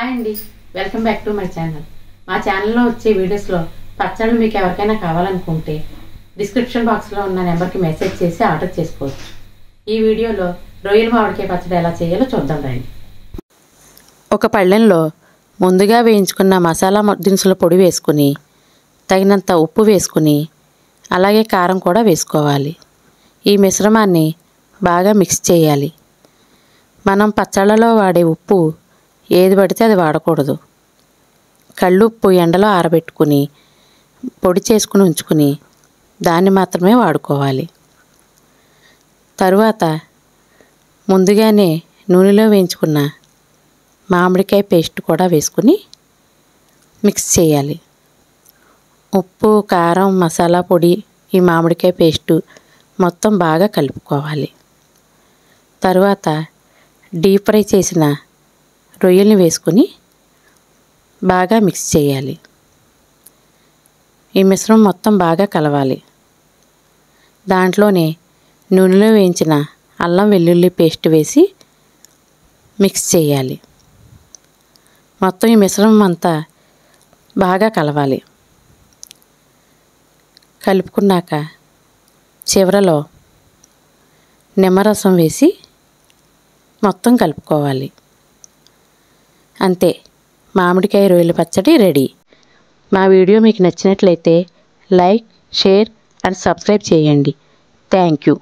Hi అండి, welcome back to my channel. మా ఛానల్లో వచ్చే వీడియోస్లో పచ్చళ్ళు మీకు ఎవరికైనా కావాలనుకుంటే డిస్క్రిప్షన్ బాక్స్లో ఉన్న నెంబర్కి మెసేజ్ చేసి ఆర్డర్ చేసుకోవచ్చు. ఈ వీడియోలో రొయ్యల మామిడికాయ పచ్చడి ఎలా చేయాలో చూద్దాం రండి. ఒక పళ్ళెంలో ముందుగా వేయించుకున్న మసాలా దినుసుల పొడి వేసుకుని తగినంత ఉప్పు వేసుకుని అలాగే కారం కూడా వేసుకోవాలి. ఈ మిశ్రమాన్ని బాగా మిక్స్ చేయాలి. మనం పచ్చళ్ళలో వాడే ఉప్పు ఏది పడితే అది వాడకూడదు. కళ్ళుప్పు ఎండలో ఆరబెట్టుకుని పొడి చేసుకుని ఉంచుకుని దాన్ని మాత్రమే వాడుకోవాలి. తరువాత ముందుగానే నూనెలో వేయించుకున్న మామిడికాయ పేస్ట్ కూడా వేసుకుని మిక్స్ చేయాలి. ఉప్పు, కారం, మసాలా పొడి, ఈ మామిడికాయ పేస్టు మొత్తం బాగా కలుపుకోవాలి. తరువాత డీప్ ఫ్రై చేసిన రొయ్యల్ని వేసుకుని బాగా మిక్స్ చేయాలి. ఈ మిశ్రమం మొత్తం బాగా కలవాలి. దాంట్లోనే నూనెలో వేయించిన అల్లం వెల్లుల్లి పేస్ట్ వేసి మిక్స్ చేయాలి. మొత్తం ఈ మిశ్రమం అంతా బాగా కలవాలి. కలుపుకున్నాక చివరలో నిమ్మరసం వేసి మొత్తం కలుపుకోవాలి. అంతే, మామిడికాయ రొయ్యల పచ్చడి రెడీ. మా వీడియో మీకు నచ్చినట్లయితే లైక్, షేర్ అండ్ సబ్స్క్రైబ్ చేయండి. Thank you.